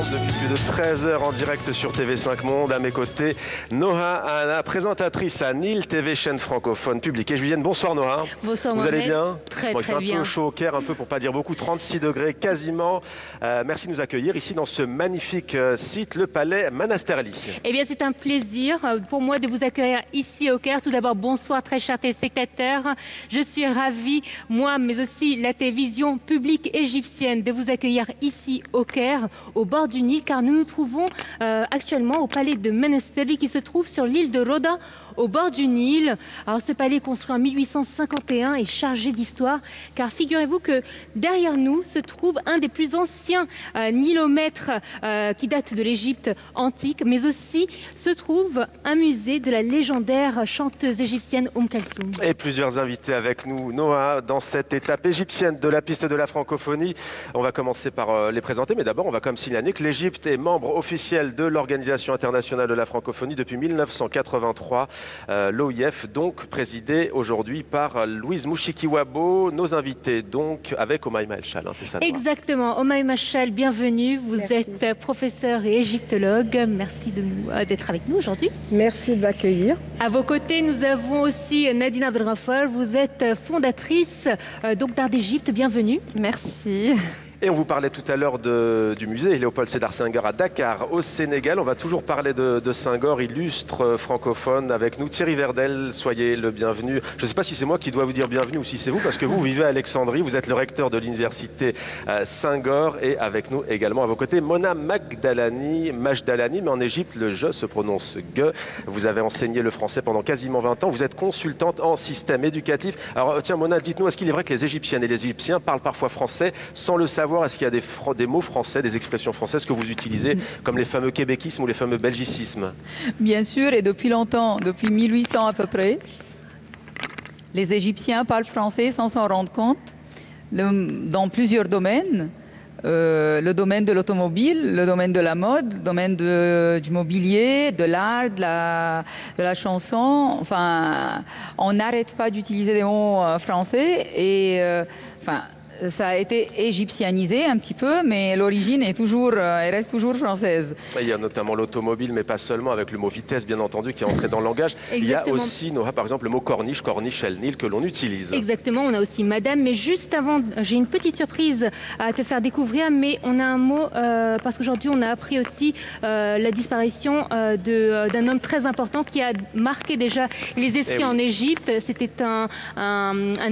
ensemble depuis plus de 13 heures en direct sur TV5 Monde. À mes côtés, Noha Anna, présentatrice à Nil TV, chaîne francophone publique. Et Julienne, bonsoir Noha. Bonsoir Vous allez bien? Très, bon, il fait très bien. Un peu chaud au Caire, un peu pour pas dire beaucoup, 36 degrés quasiment. Merci de nous accueillir ici dans ce magnifique site, le Palais Manasterli. Eh bien, c'est un plaisir pour moi de vous accueillir ici au Caire. Tout d'abord, bonsoir très chers téléspectateurs. Je suis ravie, moi, mais aussi la télévision publique égyptienne, de vous accueillir ici au Caire, au bord du Nil, car nous nous trouvons actuellement au palais de Manasterli qui se trouve sur l'île de Roda, au bord du Nil. Alors, ce palais construit en 1851 est chargé d'histoire, car figurez-vous que derrière nous se trouve un des plus anciens nilomètres qui date de l'Égypte antique, mais aussi se trouve un musée de la légendaire chanteuse égyptienne Kalsoum. Et plusieurs invités avec nous, Noha, dans cette étape égyptienne de la piste de la francophonie. On va commencer par les présenter, mais d'abord on va quand même signaler que l'Égypte est membre officiel de l'Organisation internationale de la francophonie depuis 1983. L'OIF, donc présidée aujourd'hui par Louise Mouchikiwabo. Nos invités donc avec Omaïma El-Chal, hein, c'est ça? Exactement, Omaïma El-Chal, bienvenue. Vous Merci. êtes professeur et égyptologue. Merci d'être avec nous aujourd'hui. Merci de m'accueillir. À vos côtés, nous avons aussi Nadine Abdelghafar. Vous êtes fondatrice donc d'Art d'Égypte. Bienvenue. Merci. Et on vous parlait tout à l'heure du musée Léopold Sédar Senghor à Dakar, au Sénégal. On va toujours parler de Senghor, illustre francophone avec nous. Thierry Verdel, soyez le bienvenu. Je ne sais pas si c'est moi qui dois vous dire bienvenue ou si c'est vous, parce que vous vivez à Alexandrie, vous êtes le recteur de l'université Senghor. Et avec nous également à vos côtés, Mona Majdalani, mais en Égypte, le je se prononce ge. Vous avez enseigné le français pendant quasiment 20 ans. Vous êtes consultante en système éducatif. Alors tiens Mona, dites-nous, est-ce qu'il est vrai que les Égyptiennes et les Égyptiens parlent parfois français sans le savoir? Est-ce qu'il y a des mots français, des expressions françaises que vous utilisez, comme les fameux québéquismes ou les fameux belgicismes? Bien sûr, et depuis longtemps, depuis 1800 à peu près, les Égyptiens parlent français sans s'en rendre compte, dans plusieurs domaines. Le domaine de l'automobile, le domaine de la mode, le domaine du mobilier, de l'art, de la chanson. Enfin, on n'arrête pas d'utiliser des mots français et ça a été égyptianisé un petit peu, mais l'origine est toujours, elle reste toujours française. Il y a notamment l'automobile, mais pas seulement, avec le mot vitesse, bien entendu, qui est entré dans le langage. Exactement. Il y a aussi, Noha, par exemple, le mot corniche, corniche El Nil, que l'on utilise. Exactement, on a aussi madame, mais juste avant, j'ai une petite surprise à te faire découvrir, mais on a un mot, parce qu'aujourd'hui on a appris aussi la disparition d'un homme très important qui a marqué déjà les esprits en Égypte. C'était un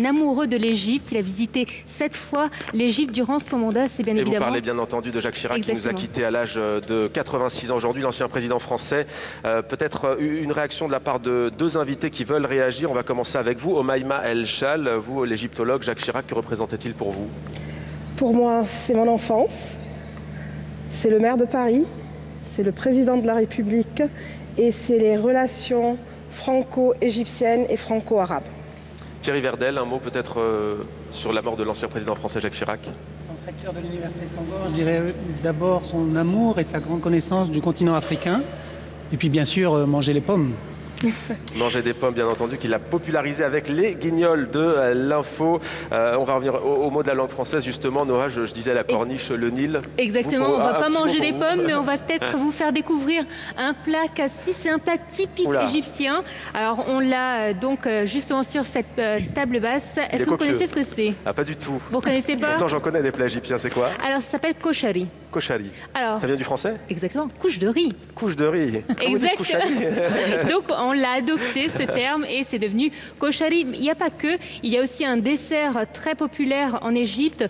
amoureux de l'Égypte, il a visité 7 fois l'Égypte durant son mandat, c'est bien évidemment. Et vous parlez bien entendu de Jacques Chirac. Exactement. Qui nous a quittés à l'âge de 86 ans aujourd'hui, l'ancien président français. Peut-être une réaction de la part de deux invités qui veulent réagir. On va commencer avec vous, Omaïma El-Chal, vous l'égyptologue. Jacques Chirac, que représentait-il pour vous? Pour moi, c'est mon enfance, c'est le maire de Paris, c'est le président de la République et c'est les relations franco-égyptiennes et franco-arabes. Thierry Verdel, un mot peut-être sur la mort de l'ancien président français Jacques Chirac? En tant que recteur de l'université Senghor, je dirais d'abord son amour et sa grande connaissance du continent africain. Et puis bien sûr, manger les pommes. Manger des pommes, bien entendu, qu'il a popularisé avec les guignols de l'info. On va revenir au mot de la langue française, justement. Noha, je disais la corniche, le Nil. Exactement, on ne va pas manger des pommes, mais on va peut-être vous faire découvrir un plat cassis. C'est un plat typique égyptien. Alors, on l'a donc justement sur cette table basse. Est-ce que vous connaissez ce que c'est? Ah, pas du tout. Vous ne connaissez pas? Pourtant, j'en connais des plats égyptiens. C'est quoi? Alors, ça s'appelle koshari. Koshari. Alors, ça vient du français? Exactement, couche de riz. Couche de riz. Exactement. Donc, on l'a adopté ce terme et c'est devenu koshari. Il n'y a pas que, il y a aussi un dessert très populaire en Égypte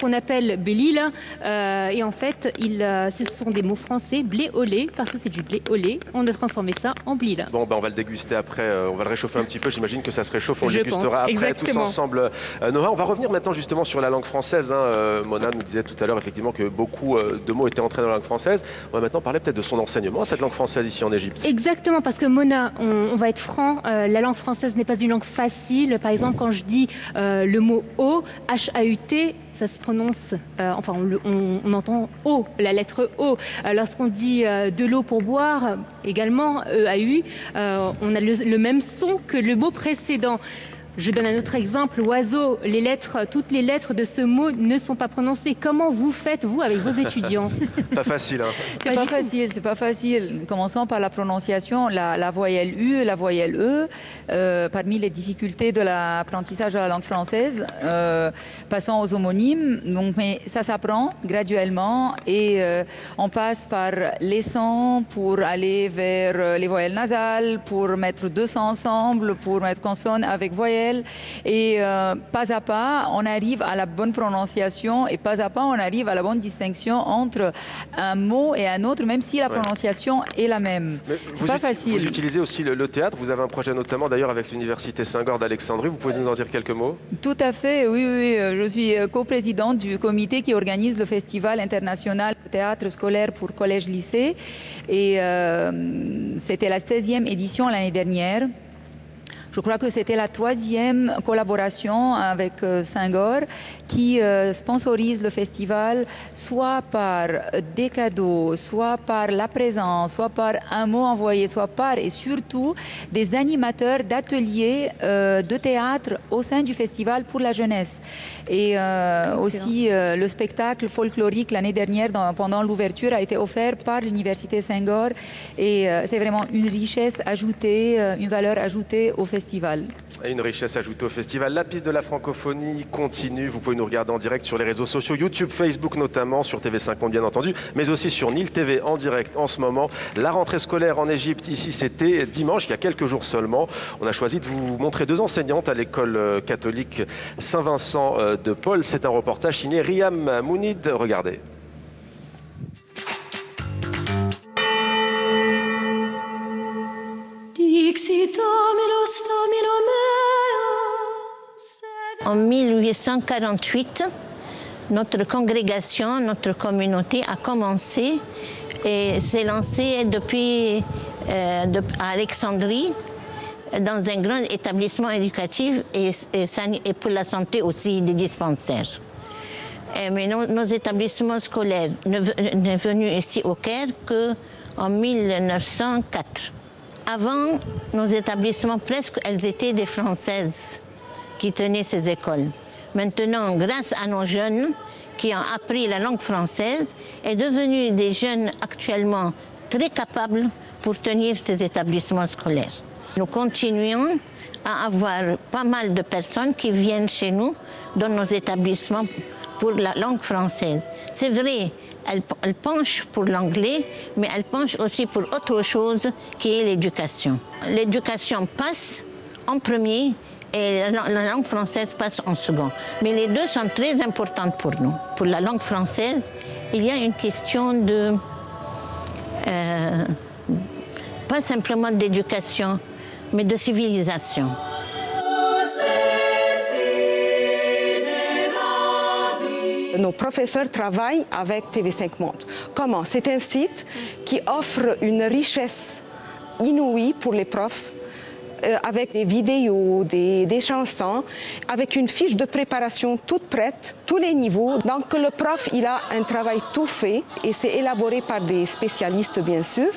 qu'on appelle belil. Et en fait, ce sont des mots français, blé au lait, parce que c'est du blé au lait. On a transformé ça en blil. Bon, on va le déguster après, on va le réchauffer un petit peu. J'imagine que ça se réchauffe, on le dégustera après tous ensemble. Noha, on va revenir maintenant justement sur la langue française. Mona nous disait tout à l'heure effectivement que beaucoup de mots étaient entrés dans la langue française. On va maintenant parler peut-être de son enseignement à cette langue française ici en Égypte. Exactement, parce que Mona, on va être franc, la langue française n'est pas une langue facile. Par exemple, quand je dis le mot O, H-A-U-T, ça se prononce, on entend O, la lettre O. Lorsqu'on dit de l'eau pour boire, également E-A-U, on a le même son que le mot précédent. Je donne un autre exemple, oiseau, toutes les lettres de ce mot ne sont pas prononcées. Comment vous faites, vous, avec vos étudiants? Pas facile, hein. C'est pas facile. Commençons par la prononciation, la voyelle U, la voyelle E, parmi les difficultés de l'apprentissage de la langue française. Passons aux homonymes. Donc, mais ça s'apprend graduellement et on passe par les sons pour aller vers les voyelles nasales, pour mettre deux sons ensemble, pour mettre consonne avec voyelle. Et pas à pas, on arrive à la bonne prononciation et pas à pas, on arrive à la bonne distinction entre un mot et un autre, même si la prononciation est la même. C'est pas facile. Vous utilisez aussi le théâtre. Vous avez un projet notamment d'ailleurs avec l'Université Saint-Gor d'Alexandrie. Vous pouvez nous en dire quelques mots? Tout à fait, oui. Je suis coprésidente du comité qui organise le Festival international de théâtre scolaire pour collège-lycée. Et c'était la 16e édition l'année dernière. Je crois que c'était la 3e collaboration avec Saint-Gor qui sponsorise le festival, soit par des cadeaux, soit par la présence, soit par un mot envoyé, soit par et surtout des animateurs d'ateliers de théâtre au sein du festival pour la jeunesse. Et aussi le spectacle folklorique l'année dernière pendant l'ouverture a été offert par l'Université Saint-Gor et c'est vraiment une richesse ajoutée, une valeur ajoutée au festival. Et une richesse ajoutée au festival. La piste de la francophonie continue. Vous pouvez nous regarder en direct sur les réseaux sociaux, YouTube, Facebook notamment, sur TV5 Monde bien entendu, mais aussi sur Nil TV en direct en ce moment. La rentrée scolaire en Égypte, ici c'était dimanche, il y a quelques jours seulement. On a choisi de vous montrer 2 enseignantes à l'école catholique Saint-Vincent de Paul. C'est un reportage signé Riam Mounid. Regardez. En 1848, notre congrégation, notre communauté a commencé et s'est lancée depuis à Alexandrie dans un grand établissement éducatif et pour la santé aussi des dispensaires. Mais nos établissements scolaires ne venus ici au Caire qu'en 1904. Avant, nos établissements, presque, elles étaient des Françaises qui tenaient ces écoles. Maintenant, grâce à nos jeunes qui ont appris la langue française, est devenus des jeunes actuellement très capables pour tenir ces établissements scolaires. Nous continuons à avoir pas mal de personnes qui viennent chez nous dans nos établissements pour la langue française. C'est vrai, elle penche pour l'anglais, mais elle penche aussi pour autre chose qui est l'éducation. L'éducation passe en premier et la langue française passe en second. Mais les deux sont très importantes pour nous. Pour la langue française, il y a une question de... pas simplement d'éducation, mais de civilisation. Nos professeurs travaillent avec TV5 Monde. Comment? C'est un site qui offre une richesse inouïe pour les profs, avec des vidéos, des chansons, avec une fiche de préparation toute prête, tous les niveaux. Donc le prof, il a un travail tout fait et c'est élaboré par des spécialistes, bien sûr.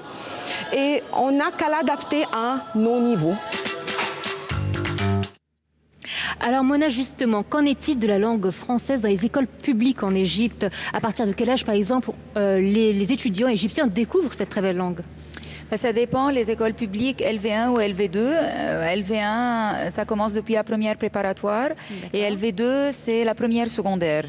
Et on n'a qu'à l'adapter à nos niveaux. Alors Mona, justement, qu'en est-il de la langue française dans les écoles publiques en Égypte? À partir de quel âge, par exemple, les étudiants égyptiens découvrent cette très belle langue? Ça dépend, les écoles publiques LV1 ou LV2. LV1, ça commence depuis la première préparatoire et LV2, c'est la première secondaire.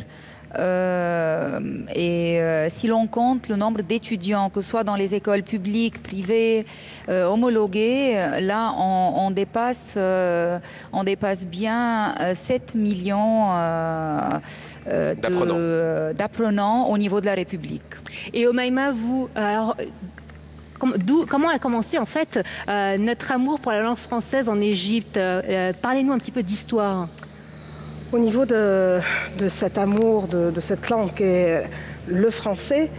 Si l'on compte le nombre d'étudiants, que ce soit dans les écoles publiques, privées, homologuées, là on dépasse bien 7 millions d'apprenants au niveau de la République. Et Omaïma, vous, alors, comment a commencé en fait notre amour pour la langue française en Égypte? Parlez-nous un petit peu d'histoire. Au niveau de cet amour, de cette langue qu'est le français,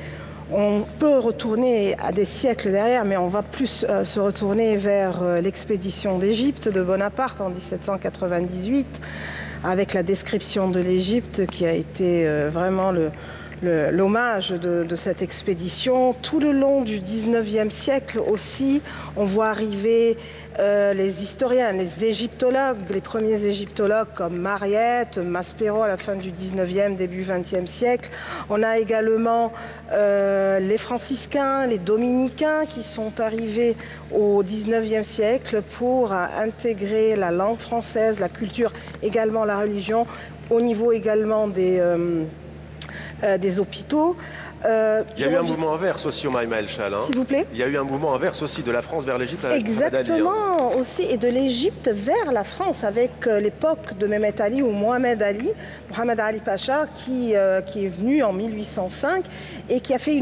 on peut retourner à des siècles derrière, mais on va plus se retourner vers l'expédition d'Égypte de Bonaparte en 1798, avec la description de l'Égypte qui a été vraiment l'hommage de cette expédition. Tout le long du 19e siècle aussi, on voit arriver les historiens, les égyptologues, les premiers égyptologues comme Mariette, Maspero à la fin du 19e, début 20e siècle. On a également les franciscains, les dominicains qui sont arrivés au 19e siècle pour intégrer la langue française, la culture, également la religion, au niveau également des hôpitaux. Il y a eu un mouvement inverse aussi au Maïma El Chal. S'il vous plaît. Il y a eu un mouvement inverse aussi de la France vers l'Égypte. Exactement, aussi, et de l'Égypte vers la France avec l'époque de Mehmet Ali ou Mohamed Ali, Mohamed Ali Pacha, qui est venu en 1805 et qui a fait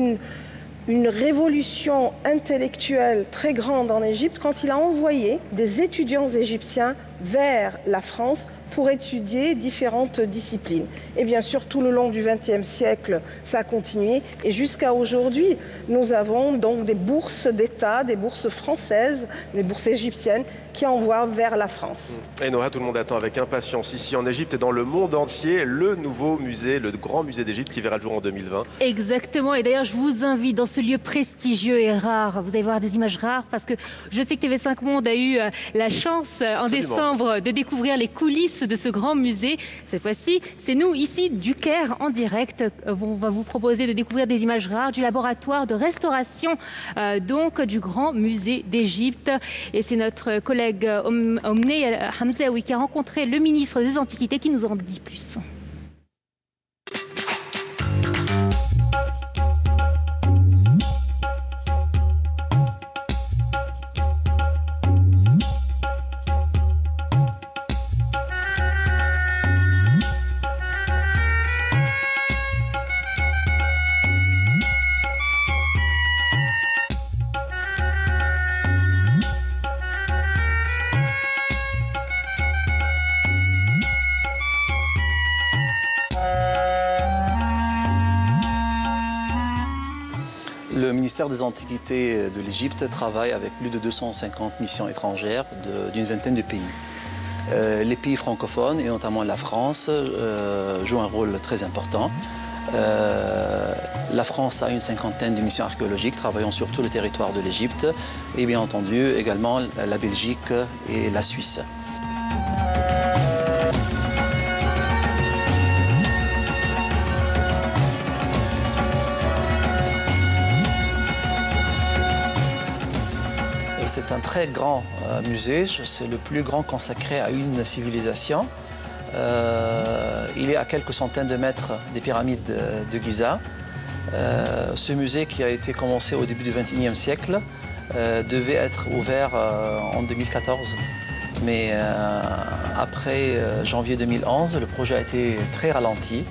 une révolution intellectuelle très grande en Égypte quand il a envoyé des étudiants égyptiens vers la France pour étudier différentes disciplines. Et bien sûr, tout le long du XXe siècle, ça a continué. Et jusqu'à aujourd'hui, nous avons donc des bourses d'État, des bourses françaises, des bourses égyptiennes qui envoient vers la France. Et Noha, tout le monde attend avec impatience ici en Égypte et dans le monde entier le nouveau musée, le grand musée d'Égypte qui verra le jour en 2020. Exactement. Et d'ailleurs, je vous invite dans ce lieu prestigieux et rare. Vous allez voir des images rares parce que je sais que TV5 Monde a eu la chance en décembre de découvrir les coulisses de ce grand musée. Cette fois-ci, c'est nous ici du Caire en direct. On va vous proposer de découvrir des images rares du laboratoire de restauration donc du grand musée d'Égypte. Et c'est notre collègue Omne Hamzaoui qui a rencontré le ministre des Antiquités qui nous en dit plus. Le ministère des Antiquités de l'Égypte travaille avec plus de 250 missions étrangères d'une vingtaine de pays. Les pays francophones, et notamment la France, jouent un rôle très important. La France a une cinquantaine de missions archéologiques travaillant sur tout le territoire de l'Égypte et bien entendu également la Belgique et la Suisse. C'est un très grand musée, c'est le plus grand consacré à une civilisation. Il est à quelques centaines de mètres des pyramides de Giza. Ce musée qui a été commencé au début du XXIe siècle devait être ouvert en 2014. Mais après janvier 2011, le projet a été très ralenti.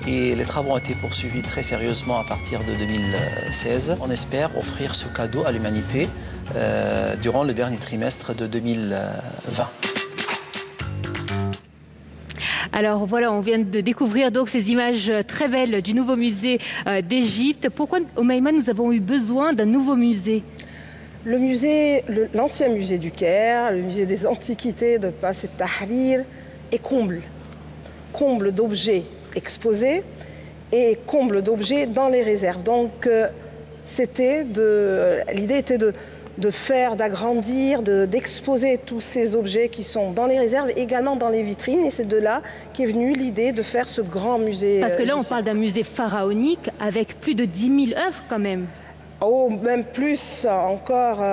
Et les travaux ont été poursuivis très sérieusement à partir de 2016. On espère offrir ce cadeau à l'humanité durant le dernier trimestre de 2020. Alors voilà, on vient de découvrir donc ces images très belles du nouveau musée d'Égypte. Pourquoi au Maïma nous avons eu besoin d'un nouveau musée ? Le musée, l'ancien musée du Caire, le musée des Antiquités de Place Tahrir est comble d'objets exposés et comble d'objets dans les réserves. Donc l'idée était d'agrandir, d'exposer tous ces objets qui sont dans les réserves, également dans les vitrines. Et c'est de là qu'est venue l'idée de faire ce grand musée. Parce que là, on parle d'un musée pharaonique avec plus de 10 000 œuvres quand même. Oh, même plus encore.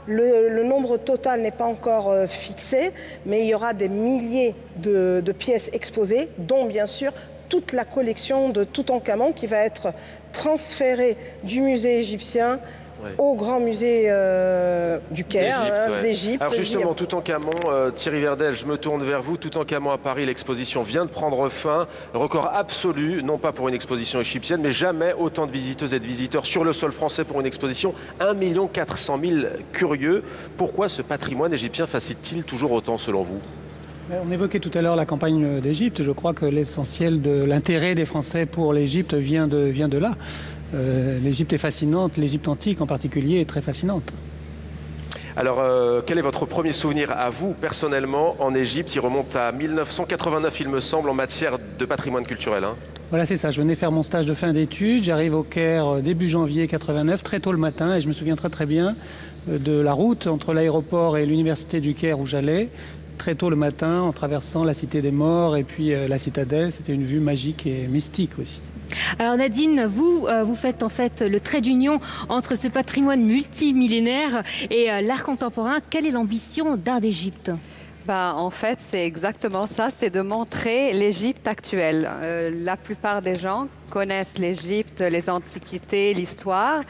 Le nombre total n'est pas encore fixé, mais il y aura des milliers de pièces exposées, dont bien sûr toute la collection de Toutankhamon qui va être transférée du musée égyptien au grand musée du Caire, d'Égypte. Alors justement, Toutankhamon, Thierry Verdel, je me tourne vers vous. Toutankhamon à Paris, l'exposition vient de prendre fin. Record absolu, non pas pour une exposition égyptienne, mais jamais autant de visiteuses et de visiteurs sur le sol français pour une exposition. 1 400 000 curieux. Pourquoi ce patrimoine égyptien fascine-t-il toujours autant selon vous ? On évoquait tout à l'heure la campagne d'Égypte. Je crois que l'essentiel de l'intérêt des Français pour l'Égypte vient de là. L'Égypte est fascinante, l'Égypte antique en particulier est très fascinante. Alors, quel est votre premier souvenir à vous, personnellement, en Égypte? Il remonte à 1989, il me semble, en matière de patrimoine culturel. Hein. Voilà, c'est ça. Je venais faire mon stage de fin d'études. J'arrive au Caire début janvier 89, très tôt le matin, et je me souviens très très bien de la route entre l'aéroport et l'université du Caire où j'allais. Très tôt le matin, en traversant la Cité des Morts et puis la citadelle. C'était une vue magique et mystique aussi. Alors Nadine, vous faites en fait le trait d'union entre ce patrimoine multimillénaire et l'art contemporain. Quelle est l'ambition d'Art d'Égypte? En fait, c'est exactement ça, c'est de montrer l'Égypte actuelle. La plupart des gens connaissent l'Égypte, les antiquités, l'histoire,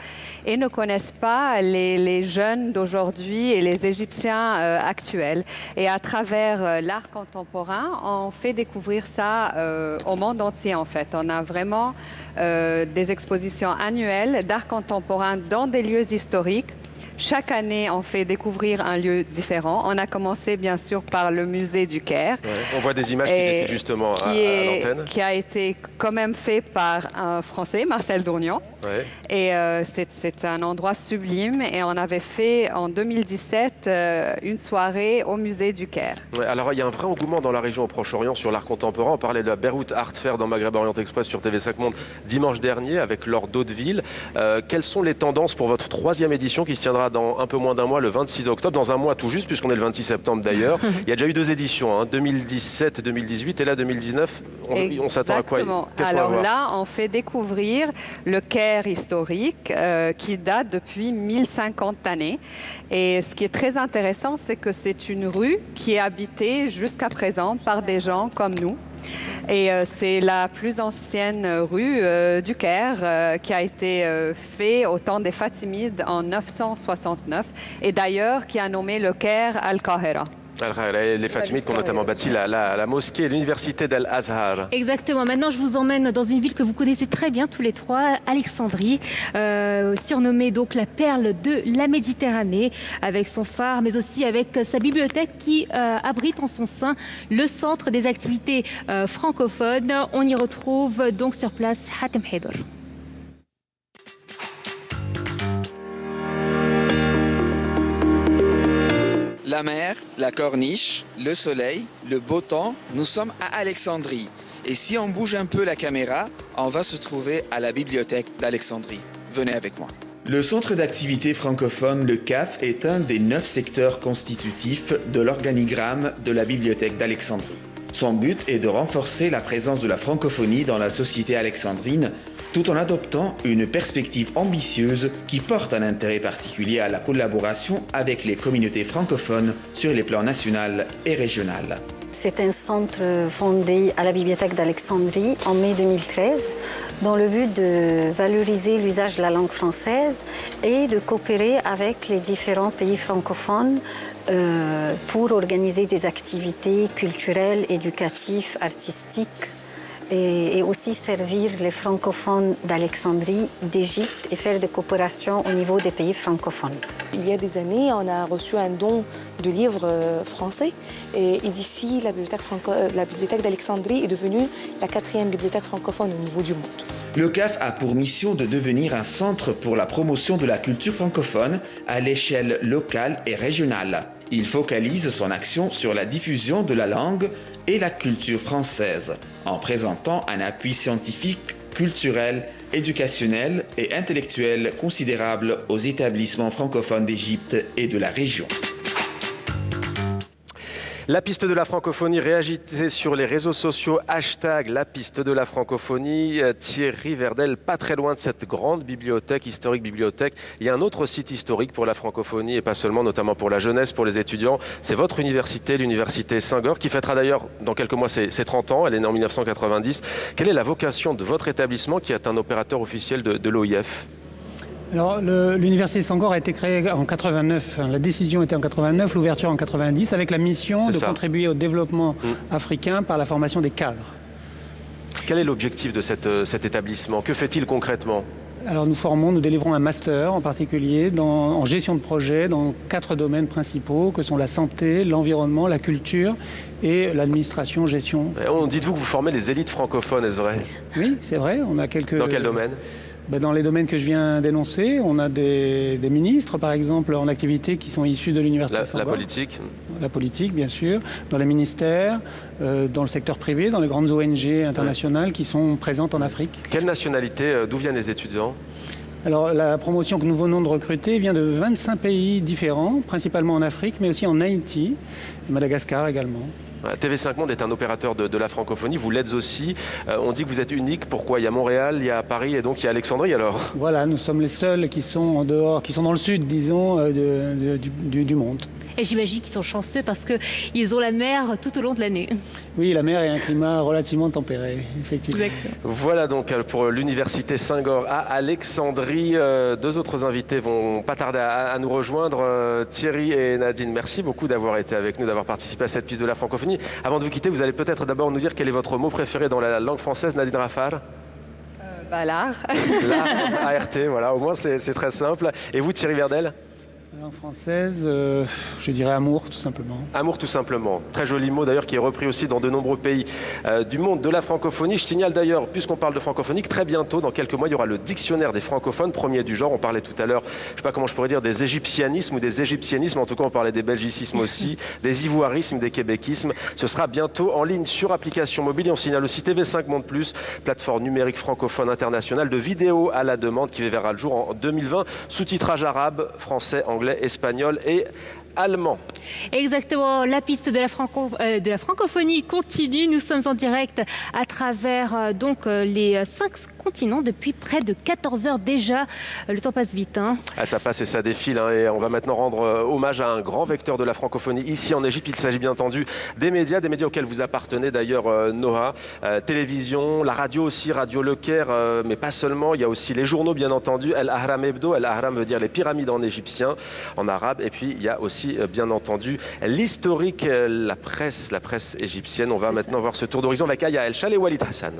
et ne connaissent pas les jeunes d'aujourd'hui et les Égyptiens actuels. Et à travers l'art contemporain, on fait découvrir ça au monde entier, en fait. On a vraiment des expositions annuelles d'art contemporain dans des lieux historiques. Chaque année, on fait découvrir un lieu différent. On a commencé, bien sûr, par le musée du Caire. Ouais, on voit des images qui défilent justement à l'antenne. Qui a été quand même fait par un Français, Marcel Dournian. Ouais. Et c'est un endroit sublime. Et on avait fait, en 2017, une soirée au musée du Caire. Ouais, alors, il y a un vrai engouement dans la région au Proche-Orient sur l'art contemporain. On parlait de la Beyrouth Art Fair dans Maghreb Orient Express sur TV5 Monde dimanche dernier avec Laure Daudeville. Quelles sont les tendances pour votre 3e édition qui se tiendra dans un peu moins d'un mois, le 26 octobre, dans un mois tout juste, puisqu'on est le 26 septembre d'ailleurs. Il y a déjà eu 2 éditions, 2017, 2018, et là 2019. On s'attend à quoi? Alors là, on fait découvrir le Caire historique qui date depuis 1050 années. Et ce qui est très intéressant, c'est que c'est une rue qui est habitée jusqu'à présent par des gens comme nous. Et c'est la plus ancienne rue du Caire qui a été faite au temps des Fatimides en 969 et d'ailleurs qui a nommé le Caire Al-Qahira. Les Fatimides qui ont notamment bâti la mosquée et l'université d'Al-Azhar. Exactement. Maintenant, je vous emmène dans une ville que vous connaissez très bien tous les trois, Alexandrie, surnommée donc la perle de la Méditerranée, avec son phare, mais aussi avec sa bibliothèque qui abrite en son sein le centre des activités francophones. On y retrouve donc sur place Hatem Haidar. La mer, la corniche, le soleil, le beau temps, nous sommes à Alexandrie. Et si on bouge un peu la caméra, on va se trouver à la bibliothèque d'Alexandrie. Venez avec moi. Le centre d'activité francophone, le CAF, est un des 9 secteurs constitutifs de l'organigramme de la bibliothèque d'Alexandrie. Son but est de renforcer la présence de la francophonie dans la société alexandrine, tout en adoptant une perspective ambitieuse qui porte un intérêt particulier à la collaboration avec les communautés francophones sur les plans national et régional. C'est un centre fondé à la Bibliothèque d'Alexandrie en mai 2013 dans le but de valoriser l'usage de la langue française et de coopérer avec les différents pays francophones pour organiser des activités culturelles, éducatives, artistiques et aussi servir les francophones d'Alexandrie, d'Égypte et faire des coopérations au niveau des pays francophones. Il y a des années, on a reçu un don de livres français et d'ici, la bibliothèque d'Alexandrie est devenue la 4e bibliothèque francophone au niveau du monde. Le CAF a pour mission de devenir un centre pour la promotion de la culture francophone à l'échelle locale et régionale. Il focalise son action sur la diffusion de la langue et la culture française, en présentant un appui scientifique, culturel, éducationnel et intellectuel considérable aux établissements francophones d'Égypte et de la région. La piste de la francophonie, réagissez sur les réseaux sociaux, hashtag la piste de la francophonie. Thierry Verdel, pas très loin de cette grande bibliothèque, historique bibliothèque. Il y a un autre site historique pour la francophonie et pas seulement, notamment pour la jeunesse, pour les étudiants. C'est votre université, l'université Senghor, qui fêtera d'ailleurs dans quelques mois ses 30 ans. Elle est née en 1990. Quelle est la vocation de votre établissement qui est un opérateur officiel de l'OIF ? Alors, l'université Senghor a été créée en 89, la décision était en 89, l'ouverture en 90, avec la mission de contribuer au développement africain par la formation des cadres. Quel est l'objectif de cet établissement? Que fait-il concrètement? Alors nous délivrons un master en particulier en gestion de projet dans 4 domaines principaux que sont la santé, l'environnement, la culture et l'administration, gestion. Dites-vous que vous formez les élites francophones, est-ce vrai? Oui, c'est vrai, on a quelques... Dans quel domaine? Dans les domaines que je viens d'énoncer, on a des ministres, par exemple, en activité qui sont issus de l'université Senghor. La politique. La politique, bien sûr, dans les ministères, dans le secteur privé, dans les grandes ONG internationales qui sont présentes en Afrique. Quelle nationalité, d'où viennent les étudiants ? Alors, la promotion que nous venons de recruter vient de 25 pays différents, principalement en Afrique, mais aussi en Haïti et Madagascar également. TV5 Monde est un opérateur de la francophonie, vous l'êtes aussi. On dit que vous êtes unique, pourquoi ? Il y a Montréal, il y a Paris et donc il y a Alexandrie alors ? Voilà, nous sommes les seuls qui sont en dehors, qui sont dans le sud, disons, du monde. Et j'imagine qu'ils sont chanceux parce qu'ils ont la mer tout au long de l'année. Oui, la mer est un climat relativement tempéré, effectivement. Exactement. Voilà donc pour l'université Senghor à Alexandrie. Deux autres invités vont pas tarder à nous rejoindre. Thierry et Nadine, merci beaucoup d'avoir été avec nous, d'avoir participé à cette piste de la francophonie. Avant de vous quitter, vous allez peut-être d'abord nous dire quel est votre mot préféré dans la langue française, Nadine Rafar. L'art. L'art, ART, voilà, au moins c'est très simple. Et vous, Thierry Verdel ? En française, je dirais amour, tout simplement. Amour, tout simplement. Très joli mot d'ailleurs qui est repris aussi dans de nombreux pays du monde de la francophonie. Je signale d'ailleurs, puisqu'on parle de francophonie, que très bientôt, dans quelques mois, il y aura le dictionnaire des francophones, premier du genre. On parlait tout à l'heure, je ne sais pas comment je pourrais dire, des égyptianismes ou des égyptianismes. En tout cas, on parlait des belgicismes aussi, des ivoirismes, des québéquismes. Ce sera bientôt en ligne sur application mobile. Et on signale aussi TV5 Monde Plus, plateforme numérique francophone internationale de vidéos à la demande qui verra le jour en 2020. Sous-titrage arabe, français, anglais, espagnol et allemand. Exactement, la piste de la francophonie continue. Nous sommes en direct à travers les 5 continents depuis près de 14 heures déjà. Le temps passe vite. Ça passe et ça défile. Et on va maintenant rendre hommage à un grand vecteur de la francophonie ici en Égypte. Il s'agit bien entendu des médias auxquels vous appartenez d'ailleurs, Noha. Télévision, la radio aussi, Radio Le Caire, mais pas seulement. Il y a aussi les journaux, bien entendu. El Ahram Hebdo. El Ahram veut dire les pyramides en égyptien, en arabe. Et puis il y a aussi bien entendu l'historique, la presse égyptienne. On va maintenant voir ce tour d'horizon avec Aya El Chal et Walid Hassan.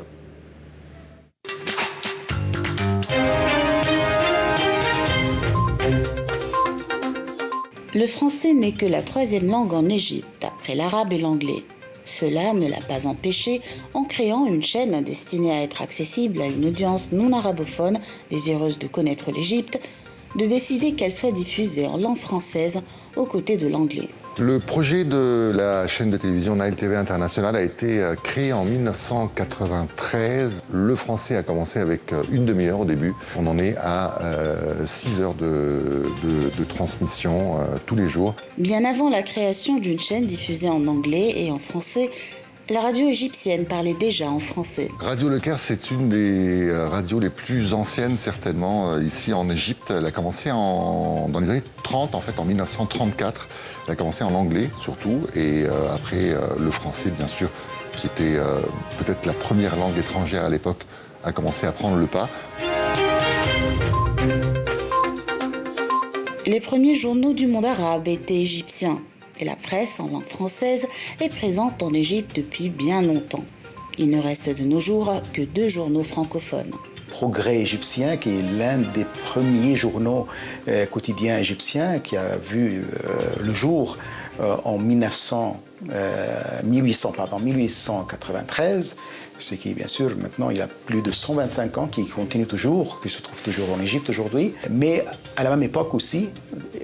Le français n'est que la 3e langue en Égypte, après l'arabe et l'anglais. Cela ne l'a pas empêché, en créant une chaîne destinée à être accessible à une audience non arabophone, désireuse de connaître l'Égypte, de décider qu'elle soit diffusée en langue française aux côtés de l'anglais. Le projet de la chaîne de télévision Nile TV International a été créé en 1993. Le français a commencé avec une demi-heure au début. On en est à 6 heures de transmission tous les jours. Bien avant la création d'une chaîne diffusée en anglais et en français, la radio égyptienne parlait déjà en français. Radio Le Caire, c'est une des radios les plus anciennes, certainement, ici en Égypte. Elle a commencé dans les années 30, en fait, en 1934. Elle a commencé en anglais, surtout, et après, le français, bien sûr, qui était peut-être la première langue étrangère à l'époque, a commencé à prendre le pas. Les premiers journaux du monde arabe étaient égyptiens. Et la presse en langue française est présente en Égypte depuis bien longtemps. Il ne reste de nos jours que 2 journaux francophones. Progrès égyptien, qui est l'un des premiers journaux quotidiens égyptiens, qui a vu le jour en 1893, ce qui, bien sûr, maintenant, il a plus de 125 ans, qui continue toujours, qui se trouve toujours en Égypte aujourd'hui. Mais à la même époque aussi,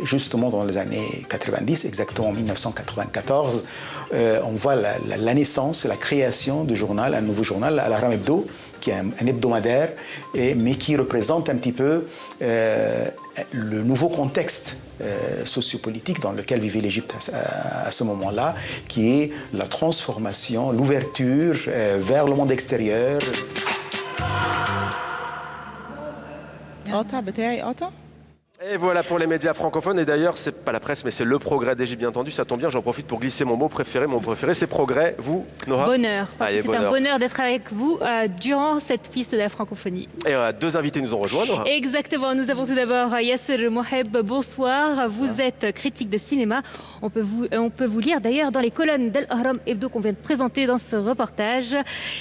justement dans les années 90, exactement en 1994, on voit la naissance et la création du journal, un nouveau journal, Al Ahram Hebdo, qui est un hebdomadaire, mais qui représente un petit peu le nouveau contexte sociopolitique dans lequel vivait l'Égypte à ce moment-là, qui est la transformation, l'ouverture vers le monde extérieur. Et voilà pour les médias francophones. Et d'ailleurs, c'est pas la presse, mais c'est le Progrès d'Égypte, bien entendu. Ça tombe bien, j'en profite pour glisser mon mot préféré. Mon préféré, c'est Progrès. Vous, Noha ? Bonheur. C'est un bonheur d'être avec vous durant cette piste de la francophonie. Et 2 invités nous ont rejoints, Noha. Exactement. Nous avons tout d'abord Yasser Moheb. Bonsoir. Vous êtes critique de cinéma. On peut vous lire d'ailleurs dans les colonnes d'Al Ahram Hebdo qu'on vient de présenter dans ce reportage.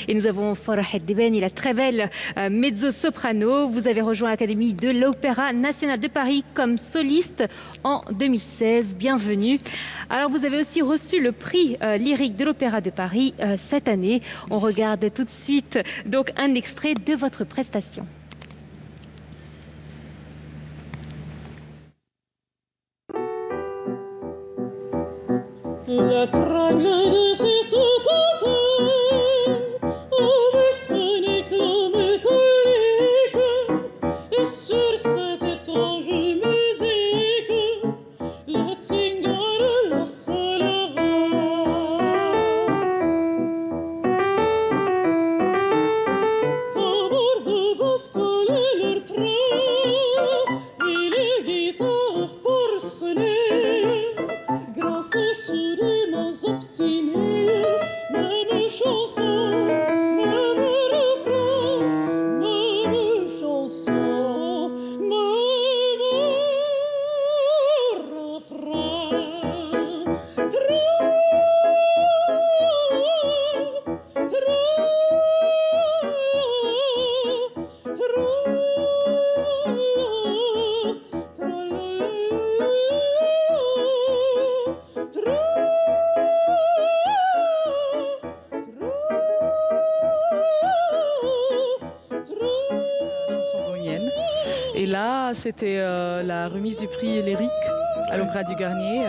Et nous avons Farah Debeni, la très belle mezzo-soprano. Vous avez rejoint l'Académie de l'Opéra National de Paris comme soliste en 2016. Bienvenue. Alors, vous avez aussi reçu le prix lyrique de l'Opéra de Paris cette année. On regarde tout de suite donc un extrait de votre prestation. Et là, c'était la remise du prix lyrique à l'Opéra du Garnier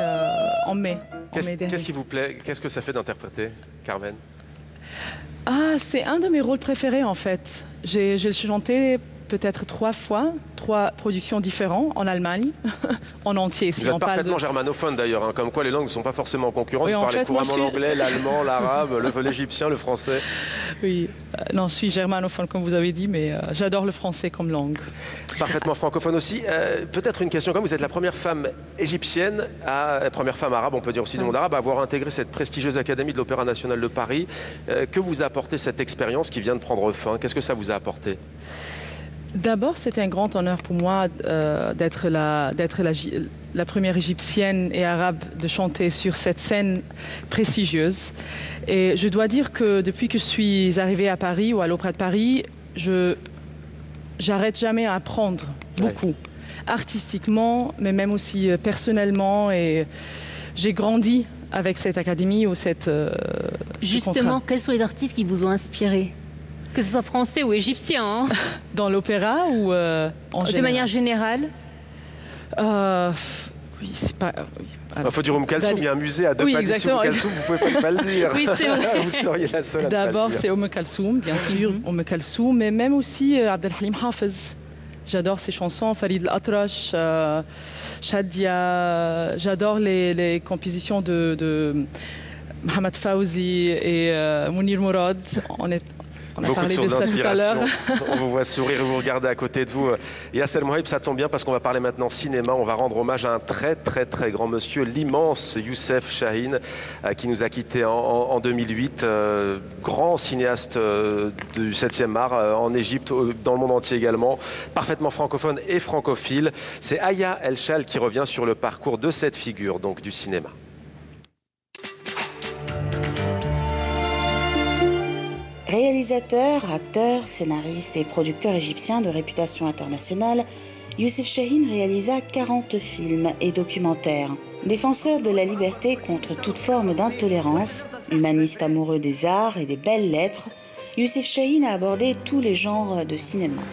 en mai. Qu'est-ce qui vous plaît? Qu'est-ce que ça fait d'interpréter, Carmen? Ah, c'est un de mes rôles préférés en fait. J'ai chanté peut-être 3 fois, 3 productions différentes en Allemagne, en entier. Vous êtes parfaitement germanophone d'ailleurs, hein, comme quoi les langues ne sont pas forcément en concurrence. Oui, vous parlez couramment l'anglais, l'allemand, l'arabe, l'égyptien, le français. Oui, non, je suis germanophone comme vous avez dit, mais j'adore le français comme langue. Parfaitement francophone aussi. Peut-être une question, comme vous êtes la première femme égyptienne, première femme arabe, on peut dire aussi du monde arabe, à avoir intégré cette prestigieuse académie de l'Opéra national de Paris. Que vous a apporté cette expérience qui vient de prendre fin? Qu'est-ce que ça vous a apporté? D'abord, c'était un grand honneur pour moi d'être la première égyptienne et arabe de chanter sur cette scène prestigieuse. Et je dois dire que depuis que je suis arrivée à Paris ou à l'Opéra de Paris, j'arrête jamais à apprendre beaucoup, artistiquement, mais même aussi personnellement. Et j'ai grandi avec cette académie ou cette... Justement, quels sont les artistes qui vous ont inspiré? Que ce soit français ou égyptien, hein. Dans l'opéra ou en général? De manière générale? Oui, c'est pas... Oui. Il faut dire Kalsoum, il y a un musée à 2 pas d'ici Kalsoum, vous pouvez pas le dire. Oui, c'est vrai. Vous seriez la seule à D'abord, c'est Kalsoum, bien sûr, Kalsoum, mais même aussi Abdelhalim Hafez. J'adore ses chansons, Farid El-Atrash, Shadia. J'adore les compositions de Mohamed Fawzi et Mounir Mourad. On a parlé de ça tout à l'heure. On vous voit sourire et vous regardez à côté de vous. Yasser Mohaib, ça tombe bien parce qu'on va parler maintenant cinéma. On va rendre hommage à un très grand monsieur, l'immense Youssef Chahine, qui nous a quittés en 2008. Grand cinéaste du 7e art en Égypte, dans le monde entier également. Parfaitement francophone et francophile. C'est Aya El Chal qui revient sur le parcours de cette figure donc du cinéma. Réalisateur, acteur, scénariste et producteur égyptien de réputation internationale, Youssef Chahine réalisa 40 films et documentaires. Défenseur de la liberté contre toute forme d'intolérance, humaniste amoureux des arts et des belles lettres, Youssef Chahine a abordé tous les genres de cinéma.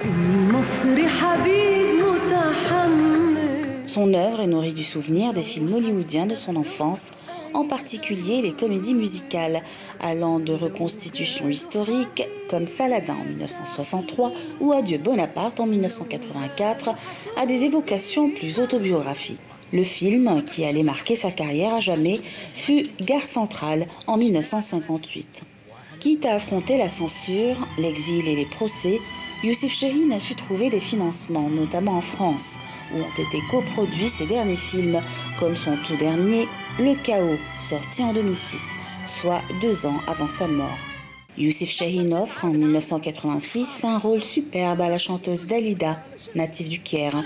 Son œuvre est nourrie du souvenir des films hollywoodiens de son enfance, en particulier les comédies musicales, allant de reconstitutions historiques comme Saladin en 1963 ou Adieu Bonaparte en 1984 à des évocations plus autobiographiques. Le film, qui allait marquer sa carrière à jamais, fut Gare centrale en 1958. Quitte à affronter la censure, l'exil et les procès, Youssef Chahine a su trouver des financements, notamment en France, où ont été coproduits ses derniers films, comme son tout dernier, Le Chaos, sorti en 2006, soit 2 ans avant sa mort. Youssef Chahine offre en 1986 un rôle superbe à la chanteuse Dalida, native du Caire,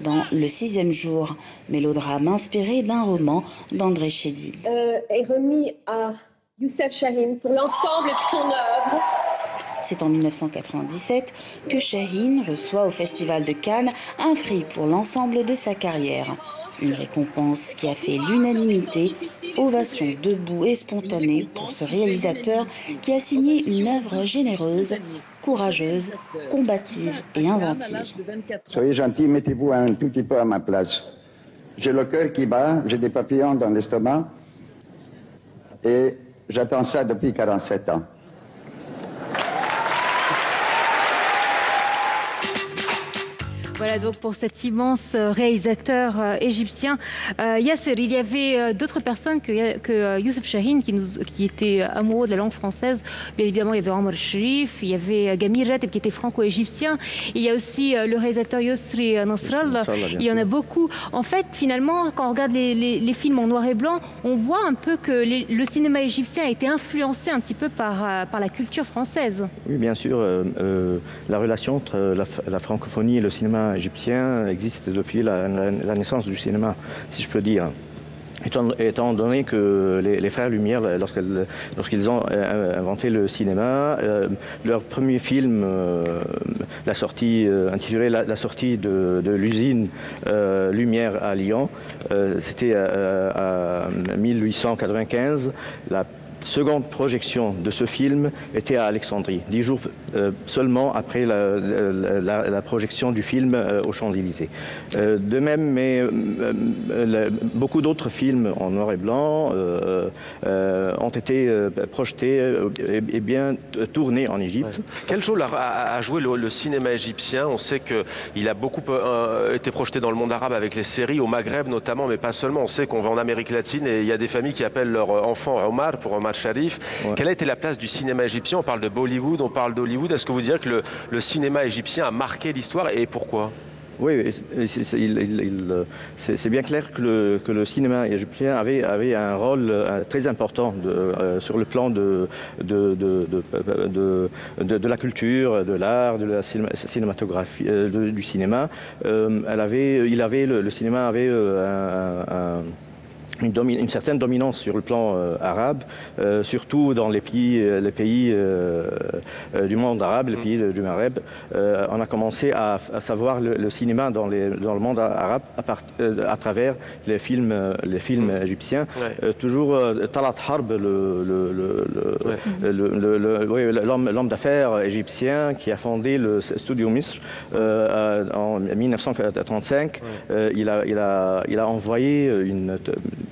dans Le 6e jour, mélodrame inspiré d'un roman d'André Chédid. Est remis à Youssef Chahine pour l'ensemble de son œuvre. C'est en 1997 que Chahine reçoit au Festival de Cannes un prix pour l'ensemble de sa carrière. Une récompense qui a fait l'unanimité, ovation debout et spontanée pour ce réalisateur qui a signé une œuvre généreuse, courageuse, combative et inventive. Soyez gentil, mettez-vous un tout petit peu à ma place. J'ai le cœur qui bat, j'ai des papillons dans l'estomac. et j'attends ça depuis 47 ans. Voilà donc pour cet immense réalisateur égyptien. Yasser, il y avait d'autres personnes que Youssef Chahine qui était amoureux de la langue française. Bien évidemment, il y avait Omar Sharif, il y avait Gamir Rateb qui était franco-égyptien. Il y a aussi le réalisateur Yousri Nasrallah. Il y en a beaucoup. En fait, finalement, quand on regarde les films en noir et blanc, on voit un peu que le cinéma égyptien a été influencé un petit peu par la culture française. Oui, bien sûr. La relation entre la francophonie et le cinéma égyptien existe depuis la naissance du cinéma, si je peux dire. Étant donné que les frères Lumière, lorsqu'ils ont inventé le cinéma, leur premier film, la sortie intitulée La sortie de l'usine Lumière à Lyon, c'était en 1895. La seconde projection de ce film était à Alexandrie, 10 jours seulement après la projection du film aux Champs-Élysées. De même, mais beaucoup d'autres films en noir et blanc ont été projetés et bien tournés en Égypte. Ouais. Quel rôle a joué le cinéma égyptien? On sait qu'il a beaucoup été projeté dans le monde arabe avec les séries, au Maghreb notamment, mais pas seulement. On sait qu'on va en Amérique latine et il y a des familles qui appellent leur enfant Omar pour Omar Sharif. Ouais. Quelle a été la place du cinéma égyptien? On parle de Bollywood, on parle d'Hollywood. Est-ce que vous direz que le cinéma égyptien a marqué l'histoire et pourquoi? Oui, c'est bien clair que le cinéma égyptien avait un rôle très important sur le plan de la culture, de l'art, de la cinématographie, du cinéma. Le cinéma avait une certaine dominance sur le plan arabe, surtout dans les pays du monde arabe, les pays du Maghreb. On a commencé à savoir le cinéma dans le monde arabe à travers les films égyptiens. Ouais. Toujours Talat Harb, l'homme d'affaires égyptien qui a fondé le studio Misr en 1935. Ouais. Il a envoyé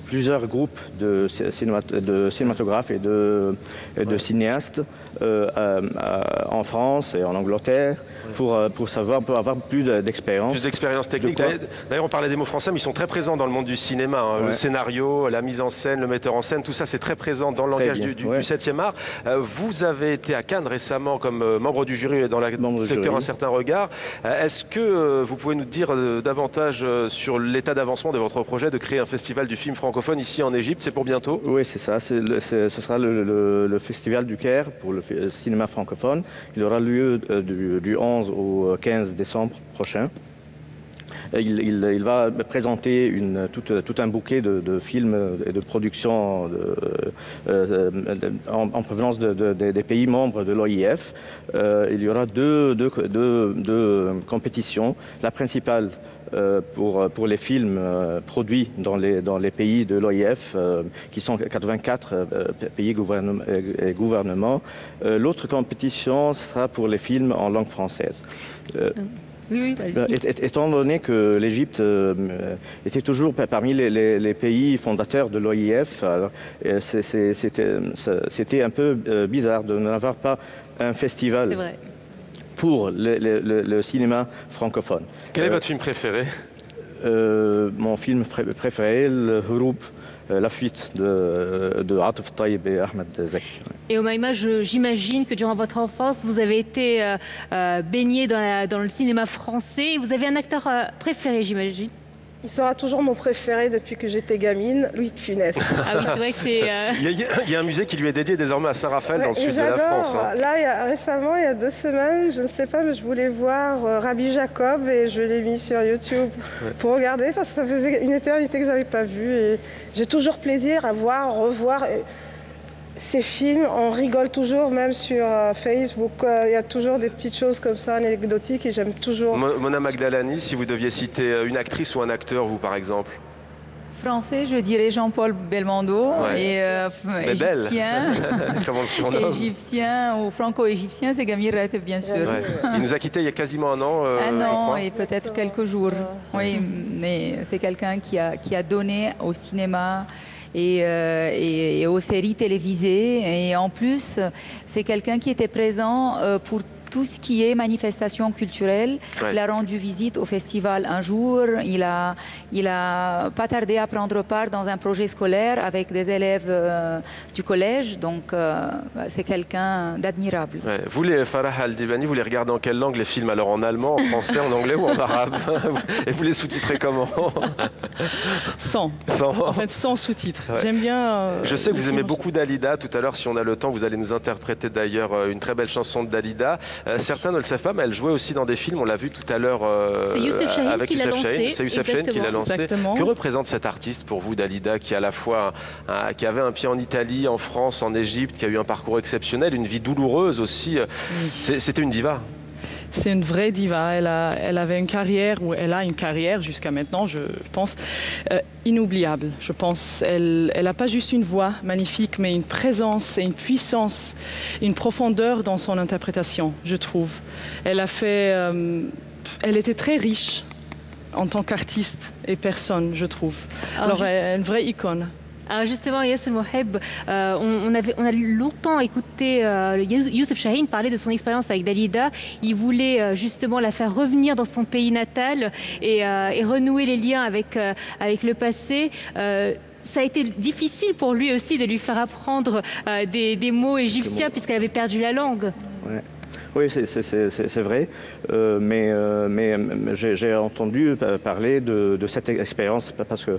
plusieurs groupes de cinématographes et de cinéastes en France et en Angleterre pour avoir plus d'expérience. Plus d'expérience technique. D'ailleurs, on parlait des mots français, mais ils sont très présents dans le monde du cinéma. Hein. Ouais. Le scénario, la mise en scène, le metteur en scène, tout ça, c'est très présent dans le langage du 7e art. Vous avez été à Cannes récemment comme membre du jury dans le secteur Un certain regard. Est-ce que vous pouvez nous dire davantage sur l'état d'avancement de votre projet de créer un festival du film francophone ici en Égypte? C'est pour bientôt? Oui, c'est ça. Ce sera le festival du Caire pour le cinéma francophone. Il aura lieu du 11 au 15 décembre prochain. Il va présenter tout un bouquet de films et de productions en provenance des pays membres de l'OIF. Il y aura deux compétitions. La principale pour les films produits dans les pays de l'OIF, qui sont 84 pays et gouvernements. L'autre compétition sera pour les films en langue française. Oui, étant donné que l'Égypte était toujours parmi les pays fondateurs de l'OIF, c'était un peu bizarre de n'avoir pas un festival pour le cinéma francophone. Quel est votre film préféré? Mon film préféré, le Houroub, La fuite de Atif Taïb et Ahmed Zaki. Et Omaïma, j'imagine que durant votre enfance, vous avez été baigné dans le cinéma français. Vous avez un acteur préféré, j'imagine? Il sera toujours mon préféré depuis que j'étais gamine, Louis de Funès. Ah oui, c'est vrai que c'est... Il y a un musée qui lui est dédié désormais à Saint-Raphaël dans le sud de la France. Hein. Là, récemment, il y a 2 semaines, je ne sais pas, mais je voulais voir Rabbi Jacob et je l'ai mis sur YouTube pour regarder parce que ça faisait une éternité que je n'avais pas vu. Et j'ai toujours plaisir à revoir ces films. On rigole toujours, même sur Facebook. Il y a toujours des petites choses comme ça, anecdotiques, et j'aime toujours. Mona Magdalani, si vous deviez citer une actrice ou un acteur, vous par exemple? Français, je dirais Jean-Paul Belmondo, et égyptien, égyptien ou franco-égyptien, c'est Gamir Rateb, bien sûr. Ouais. Il nous a quittés il y a quasiment un an. Un an et peut-être quelques jours. Oui, mais c'est quelqu'un qui a donné au cinéma et aux séries télévisées. Et en plus, c'est quelqu'un qui était présent pour tout ce qui est manifestation culturelle. Ouais. Il a rendu visite au festival un jour. Il a pas tardé à prendre part dans un projet scolaire avec des élèves du collège. Donc, c'est quelqu'un d'admirable. Ouais. Vous, les Farah Al-Dibani, vous les regardez en quelle langue les films? Alors en allemand, en français, en anglais ou en arabe? Et vous les sous-titrez comment? Sans. En fait, sans sous-titres. Ouais. J'aime bien... Je sais que vous aimez beaucoup Dalida. Tout à l'heure, si on a le temps, vous allez nous interpréter d'ailleurs une très belle chanson de Dalida. Certains ne le savent pas, mais elle jouait aussi dans des films. On l'a vu tout à l'heure avec Youssef Chahine. C'est Youssef Chahine qui l'a lancé. Exactement. Que représente cet artiste pour vous, Dalida, qui à la fois qui avait un pied en Italie, en France, en Égypte, qui a eu un parcours exceptionnel, une vie douloureuse aussi. C'était une diva. C'est une vraie diva. Elle avait une carrière, ou elle a une carrière jusqu'à maintenant, je pense, inoubliable. Je pense. Elle n'a pas juste une voix magnifique, mais une présence et une puissance, une profondeur dans son interprétation, je trouve. Elle était très riche en tant qu'artiste et personne, je trouve. Alors, elle est une vraie icône. Alors justement, Yassel Moheb, on a longtemps écouté Youssef Chahine parler de son expérience avec Dalida. Il voulait justement la faire revenir dans son pays natal et renouer les liens avec le passé. Ça a été difficile pour lui aussi de lui faire apprendre des mots égyptiens puisqu'elle avait perdu la langue. Ouais. Oui, c'est vrai, mais j'ai entendu parler de cette expérience parce que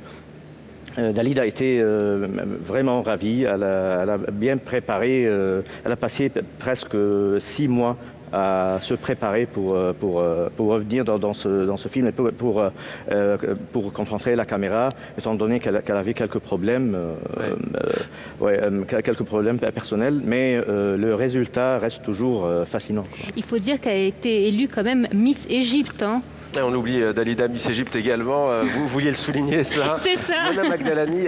Dalida a été vraiment ravie, elle a bien préparé, elle a passé presque 6 mois à se préparer pour revenir dans ce film et pour confronter la caméra, étant donné qu'elle avait quelques problèmes, quelques problèmes personnels, mais le résultat reste toujours fascinant. Il faut dire qu'elle a été élue quand même Miss Égypte, hein. Et on oublie Dalida Miss Égypte également. Vous vouliez le souligner, ça? C'est ça. Mona Magdalani,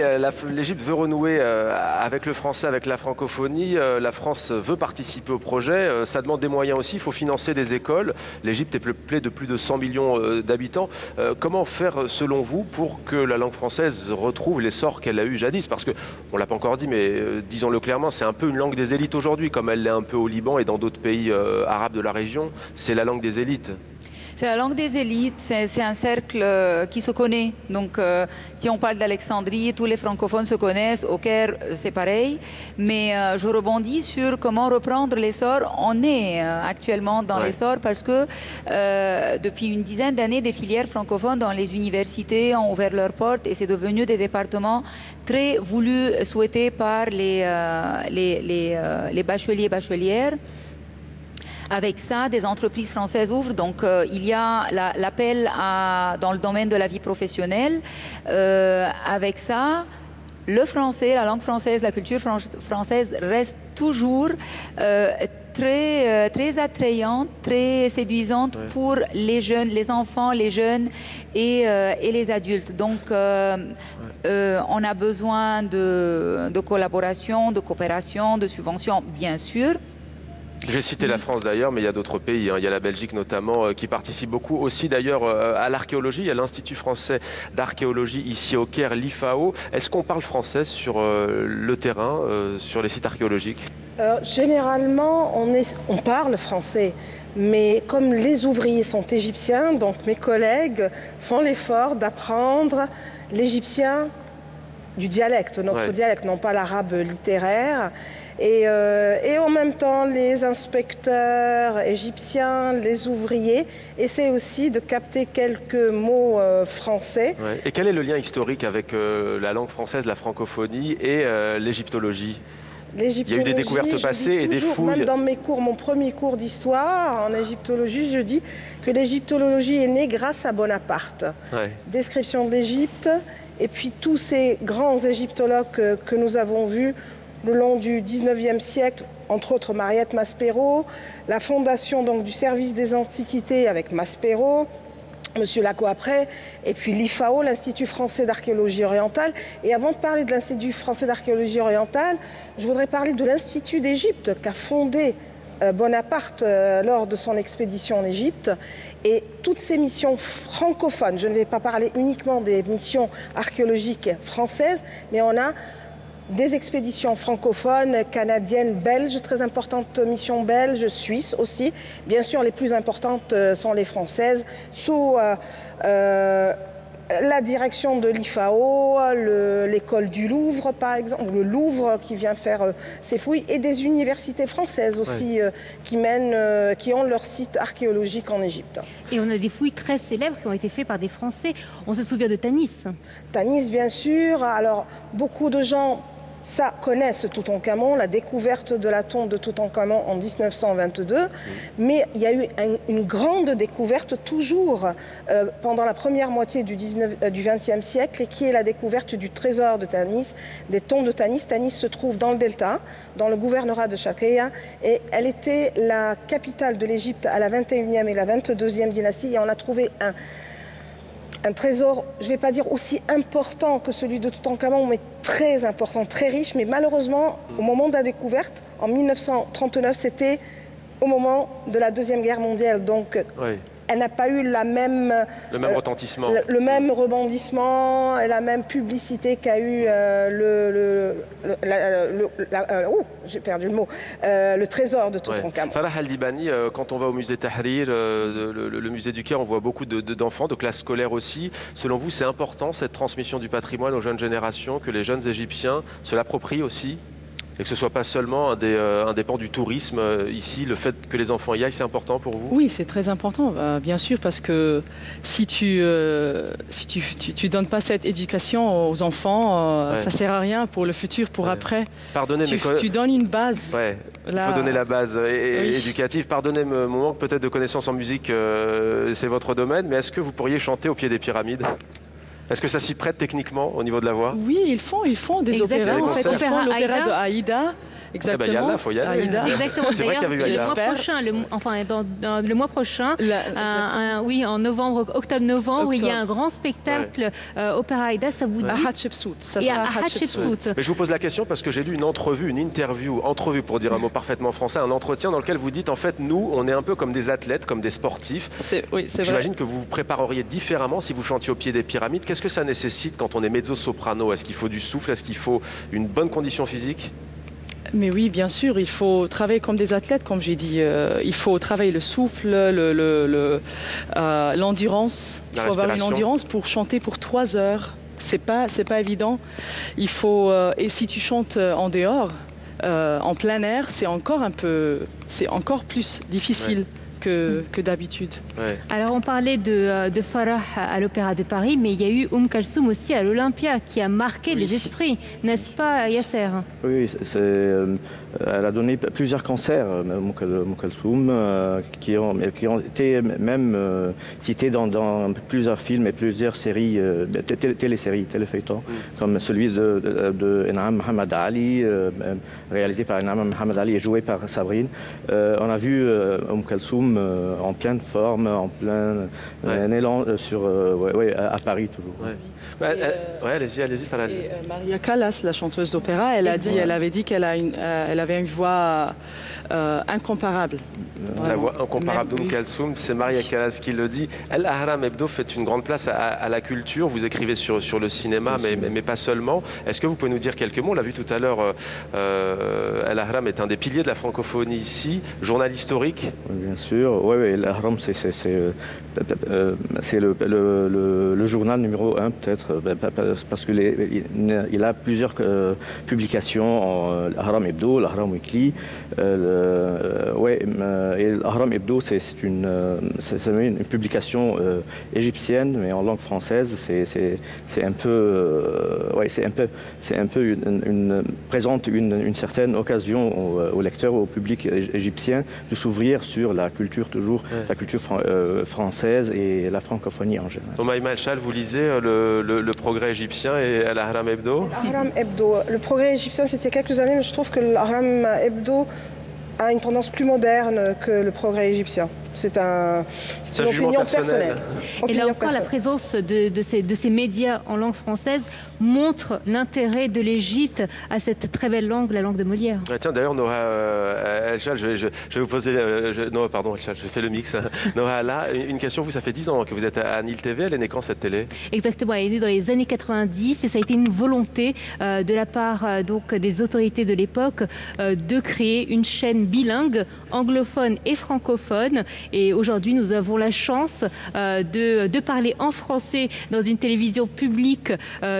l'Égypte veut renouer avec le français, avec la francophonie. La France veut participer au projet. Ça demande des moyens aussi. Il faut financer des écoles. L'Égypte est peuplée de plus de 100 millions d'habitants. Comment faire, selon vous, pour que la langue française retrouve l'essor qu'elle a eu jadis? Parce qu'on ne l'a pas encore dit, mais disons-le clairement, c'est un peu une langue des élites aujourd'hui, comme elle l'est un peu au Liban et dans d'autres pays arabes de la région. C'est la langue des élites. C'est la langue des élites, c'est un cercle qui se connaît. Donc, si on parle d'Alexandrie, tous les francophones se connaissent. Au Caire, c'est pareil. Mais je rebondis sur comment reprendre l'essor. On est actuellement dans l'essor parce que depuis une dizaine d'années, des filières francophones dans les universités ont ouvert leurs portes et c'est devenu des départements très voulus, souhaités par les bacheliers et bachelières. Avec ça, des entreprises françaises ouvrent. Donc, il y a l'appel dans le domaine de la vie professionnelle. Avec ça, le français, la langue française, la culture française reste toujours très attrayante, très séduisante pour les jeunes, les enfants, les jeunes et les adultes. Donc, on a besoin de collaboration, de coopération, de subventions, bien sûr. J'ai cité la France d'ailleurs, mais il y a d'autres pays. Il y a la Belgique notamment qui participe beaucoup aussi d'ailleurs à l'archéologie. Il y a l'Institut français d'archéologie ici au Caire, l'IFAO. Est-ce qu'on parle français sur le terrain, sur les sites archéologiques? Généralement, on parle français. Mais comme les ouvriers sont égyptiens, donc mes collègues font l'effort d'apprendre l'égyptien du dialecte, notre dialecte, non pas l'arabe littéraire. Et en même temps, les inspecteurs égyptiens, les ouvriers, essaient aussi de capter quelques mots français. Ouais. Et quel est le lien historique avec la langue française, la francophonie et l'égyptologie? Il y a eu des découvertes passées et des fouilles. Même dans mes cours, mon premier cours d'histoire en égyptologie, je dis que l'égyptologie est née grâce à Bonaparte. Description de l'Égypte, et puis tous ces grands égyptologues que nous avons vus le long du 19e siècle, entre autres Mariette Maspero, la fondation donc, du service des antiquités avec Maspero, Monsieur Laco après, et puis l'IFAO, l'Institut français d'archéologie orientale. Et avant de parler de l'Institut français d'archéologie orientale, je voudrais parler de l'Institut d'Égypte qu'a fondé Bonaparte lors de son expédition en Égypte. Et toutes ces missions francophones, je ne vais pas parler uniquement des missions archéologiques françaises, mais on a des expéditions francophones, canadiennes, belges, très importantes missions belges, suisses aussi. Bien sûr, les plus importantes sont les françaises, sous la direction de l'IFAO, l'école du Louvre, par exemple, le Louvre qui vient faire ses fouilles, et des universités françaises aussi qui ont leur site archéologique en Égypte. Et on a des fouilles très célèbres qui ont été faites par des Français. On se souvient de Tanis. Tanis, bien sûr. Alors, beaucoup de gens connaissent Toutankhamon, la découverte de la tombe de Toutankhamon en 1922, mais il y a eu une grande découverte toujours pendant la première moitié du XXe siècle, et qui est la découverte du trésor de Tanis, des tombes de Tanis. Tanis se trouve dans le delta, dans le gouvernorat de Sharqiya, et elle était la capitale de l'Égypte à la 21e et la 22e dynastie, et on a trouvé un trésor, je ne vais pas dire aussi important que celui de Toutankhamon, mais très important, très riche. Mais malheureusement, au moment de la découverte, en 1939, c'était au moment de la Deuxième Guerre mondiale. Donc, elle n'a pas eu le même retentissement. Le même rebondissement et la même publicité qu'a eu j'ai perdu le mot, le trésor de Toutankhamon. Farah Al-Libani, quand on va au musée Tahrir, le musée du Caire, on voit beaucoup d'enfants, de classes scolaires aussi. Selon vous, c'est important cette transmission du patrimoine aux jeunes générations, que les jeunes Égyptiens se l'approprient aussi? Et que ce ne soit pas seulement un des pans du tourisme ici, le fait que les enfants y aillent, c'est important pour vous? Oui, c'est très important, bien sûr, parce que si tu donnes pas cette éducation aux enfants, ça sert à rien pour le futur, pour après. Pardonnez, tu donnes une base. Il faut donner la base éducative. Pardonnez mon manque peut-être de connaissances en musique, c'est votre domaine, mais est-ce que vous pourriez chanter au pied des pyramides? Est-ce que ça s'y prête techniquement au niveau de la voix? Oui, ils font des opéras. En fait, ils font l'opéra de Aïda. Exactement. Il faut y aller. Exactement. C'est vrai qu'il y avait eu le mois prochain, le mois prochain, oui, en novembre, octobre-novembre, il y a un grand spectacle opéra Aïda. Ça vous dit? À Hatshepsut. Ça sera à Hatshepsut. Mais je vous pose la question parce que j'ai lu une interview pour dire un mot parfaitement français, un entretien dans lequel vous dites en fait, nous, on est un peu comme des athlètes, comme des sportifs. Oui, c'est vrai. J'imagine que vous vous prépareriez différemment si vous chantiez au pied des pyramides. Qu'est-ce que ça nécessite quand on est mezzo-soprano? Est-ce qu'il faut du souffle? Est-ce qu'il faut une bonne condition physique? Mais oui, bien sûr, il faut travailler comme des athlètes, comme j'ai dit. Il faut travailler le souffle, l'endurance. Il faut avoir une endurance pour chanter pour 3 heures. C'est pas évident. Il faut, et si tu chantes en dehors, en plein air, c'est encore plus difficile. Que d'habitude. Alors on parlait de Farah à l'Opéra de Paris, mais il y a eu Kalsoum aussi à l'Olympia qui a marqué les esprits, n'est-ce pas Yasser? Oui, elle a donné plusieurs concerts, Kalsoum, qui ont été même cités dans plusieurs films et plusieurs séries, téléséries, téléfeuilletons, comme celui de Enam Mohamed Ali, réalisé par Enam Mohamed Ali et joué par Sabrine. On a vu Kalsoum en pleine forme, en plein élan à Paris toujours. Allez-y, Farah. Maria Callas, la chanteuse d'opéra, elle avait dit qu'elle avait une voix incomparable. La voix incomparable Kalsoum, c'est Maria Callas qui le dit. El Ahram Hebdo fait une grande place à la culture. Vous écrivez sur le cinéma, mais pas seulement. Est-ce que vous pouvez nous dire quelques mots? On l'a vu tout à l'heure, El Ahram est un des piliers de la francophonie ici, journal historique. Bien sûr. Oui, l'Ahram, c'est le journal numéro 1 peut-être, parce qu'il a plusieurs publications, l'Ahram Hebdo, l'Ahram Weekly. Et l'Ahram Hebdo, c'est une publication égyptienne, mais en langue française. C'est un peu présente une certaine occasion aux lecteurs, au public égyptien, de s'ouvrir sur la culture la culture française et la francophonie en général. Thomas Malchal, vous lisez le Progrès égyptien et l'Ahram Hebdo? L'Ahram Hebdo. Le Progrès égyptien, c'était il y a quelques années, mais je trouve que l'Ahram Hebdo a une tendance plus moderne que le progrès égyptien. C'est une opinion personnelle. Et là encore, la présence de ces médias en langue française montre l'intérêt de l'Égypte à cette très belle langue, la langue de Molière. Ah, tiens, d'ailleurs, Noha Elchal, je vais vous poser... non, pardon, Elchal, je fais le mix. Noha, là, une question. Vous, ça fait 10 ans que vous êtes à Nil TV. Elle est née quand, cette télé? Exactement, elle est née dans les années 90 et ça a été une volonté de la part donc, des autorités de l'époque de créer une chaîne bilingue, anglophone et francophone. Et aujourd'hui, nous avons la chance de parler en français dans une télévision publique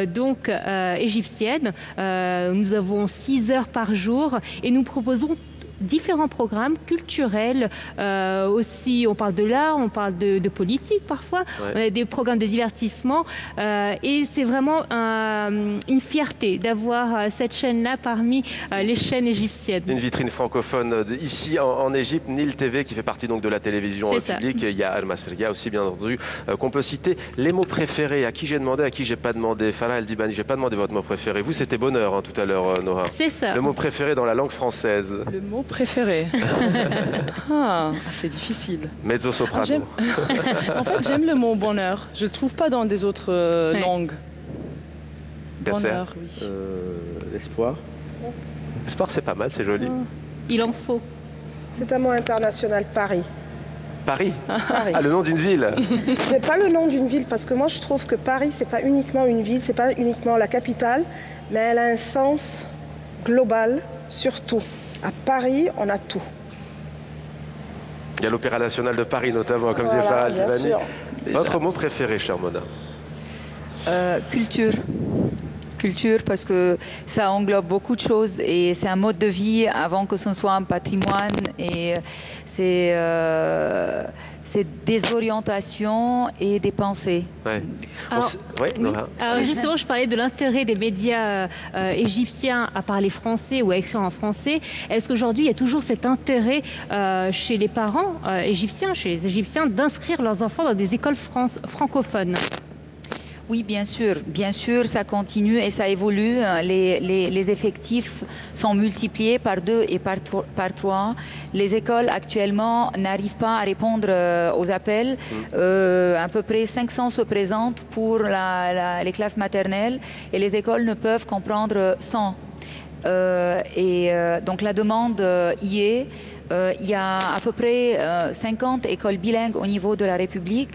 donc égyptienne. Nous avons 6 heures par jour et nous proposons différents programmes culturels aussi. On parle de l'art, on parle de politique parfois, ouais. On a des programmes de divertissement et c'est vraiment une fierté d'avoir cette chaîne-là parmi les chaînes égyptiennes. Une vitrine francophone ici en Égypte, Nil TV qui fait partie donc de la télévision publique. Il y a Al Masriya aussi bien entendu qu'on peut citer. Les mots préférés, à qui j'ai demandé, à qui j'ai pas demandé. Farah El Dibani, j'ai pas demandé votre mot préféré. Vous, c'était bonheur hein, tout à l'heure, Noha. C'est ça. Le mot préféré dans la langue française. Le mot préféré. C'est difficile. Mezzo-soprano. En fait, j'aime le mot bonheur. Je ne le trouve pas dans des autres langues. Bonheur, oui. L'espoir. L'espoir, c'est pas mal, c'est joli. Il en faut. C'est un mot international, Paris. Paris. Ah, le nom d'une ville. C'est pas le nom d'une ville, parce que moi, je trouve que Paris, c'est pas uniquement une ville, c'est pas uniquement la capitale, mais elle a un sens global, surtout. À Paris, on a tout. Il y a l'Opéra National de Paris, notamment, comme dit Farah Dibani. Votre mot préféré, chère Mona? Culture. Culture, parce que ça englobe beaucoup de choses et c'est un mode de vie avant que ce soit un patrimoine et c'est des orientations et des pensées. Ouais. Alors justement, je parlais de l'intérêt des médias égyptiens à parler français ou à écrire en français. Est-ce qu'aujourd'hui, il y a toujours cet intérêt chez les parents égyptiens, chez les Égyptiens, d'inscrire leurs enfants dans des écoles francophones? Oui, bien sûr, ça continue et ça évolue. Les effectifs sont multipliés par 2 et par 3. Les écoles actuellement n'arrivent pas à répondre aux appels. À peu près 500 se présentent pour les classes maternelles et les écoles ne peuvent comprendre 100. Donc la demande y est. Il y a à peu près 50 écoles bilingues au niveau de la République.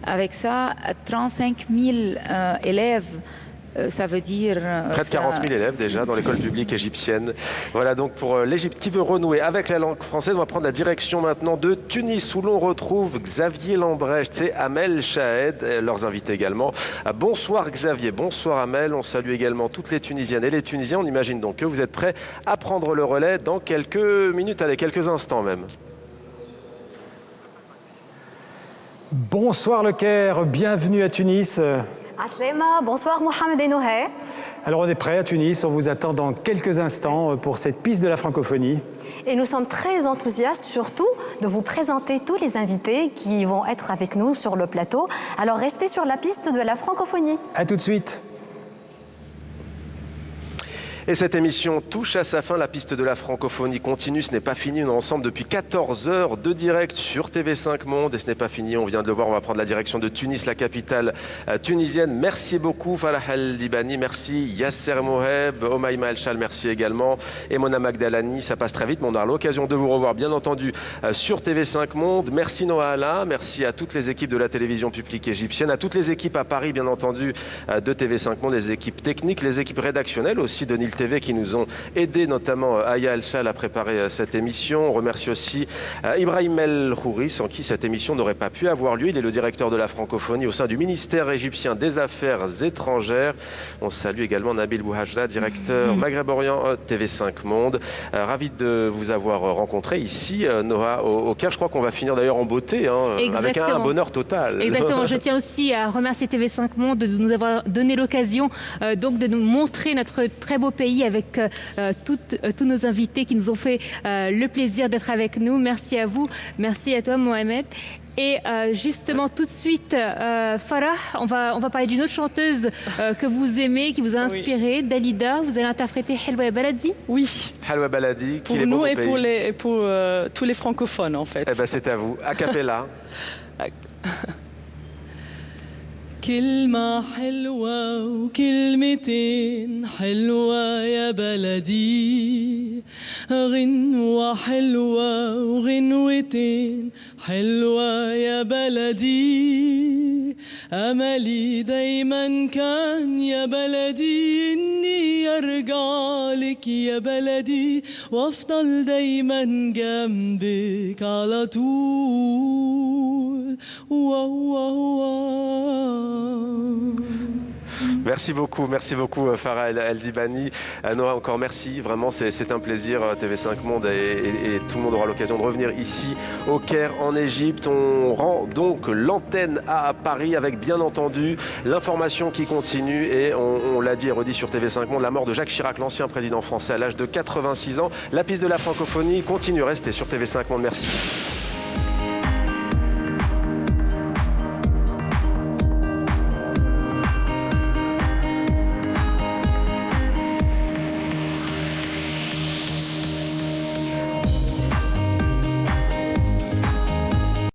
Avec ça, 35 000 élèves, ça veut dire... Près de 40 000 élèves déjà dans l'école publique égyptienne. Voilà donc pour l'Égypte qui veut renouer avec la langue française. On va prendre la direction maintenant de Tunis où l'on retrouve Xavier Lambrecht et Amel Chahed, leurs invités également. Bonsoir Xavier, bonsoir Amel. On salue également toutes les Tunisiennes et les Tunisiens. On imagine donc que vous êtes prêts à prendre le relais dans quelques minutes, allez, quelques instants même. Bonsoir Le Caire, bienvenue à Tunis. Aslema, bonsoir Mohamed et Nohé. Alors on est prêt à Tunis, on vous attend dans quelques instants pour cette piste de la francophonie. Et nous sommes très enthousiastes surtout de vous présenter tous les invités qui vont être avec nous sur le plateau. Alors restez sur la piste de la francophonie. A tout de suite. Et cette émission touche à sa fin. La piste de la francophonie continue. Ce n'est pas fini. On est ensemble depuis 14 heures de direct sur TV5 Monde. Et ce n'est pas fini. On vient de le voir. On va prendre la direction de Tunis, la capitale tunisienne. Merci beaucoup, Farah El Dibani. Merci, Yasser Moheb. Omaïma Elchal, merci également. Et Mona Magdalani. Ça passe très vite, mais on aura l'occasion de vous revoir, bien entendu, sur TV5 Monde. Merci, Nohala. Merci à toutes les équipes de la télévision publique égyptienne, à toutes les équipes à Paris, bien entendu, de TV5 Monde, les équipes techniques, les équipes rédactionnelles aussi de Nil TV qui nous ont aidés, notamment Aya Elchal à préparer cette émission. On remercie aussi Ibrahim El Khoury, sans qui cette émission n'aurait pas pu avoir lieu. Il est le directeur de la francophonie au sein du ministère égyptien des Affaires étrangères. On salue également Nabil Bouhajla, directeur Maghreb-Orient TV5 Monde. Ravi de vous avoir rencontré ici, Noha, au Caire. Je crois qu'on va finir d'ailleurs en beauté, hein, avec un bonheur total. Exactement. Je tiens aussi à remercier TV5 Monde de nous avoir donné l'occasion donc de nous montrer notre très beau pays pays avec tous nos invités qui nous ont fait le plaisir d'être avec nous. Merci à vous, merci à toi Mohamed. Et justement, tout de suite, Farah, on va parler d'une autre chanteuse que vous aimez, qui vous a inspiré, Dalida. Vous allez interpréter Helwa Ya Baladi. Oui. Helwa Baladi, pour nous et pour tous les francophones, en fait. Eh ben, c'est à vous. A cappella. كلمة حلوة وكلمتين حلوة يا بلدي غنوة حلوة وغنوتين حلوة يا بلدي أملي دايما كان يا بلدي إني أرجع لك يا بلدي وأفضل دايما جنبك على طول Merci beaucoup Farah El Dibani. Noah, encore merci, vraiment c'est un plaisir. TV5 Monde et tout le monde aura l'occasion de revenir ici au Caire en Égypte. On rend donc l'antenne à Paris avec bien entendu l'information qui continue et on l'a dit et redit sur TV5 Monde, la mort de Jacques Chirac, l'ancien président français à l'âge de 86 ans. La piste de la francophonie continue, restez sur TV5 Monde, merci.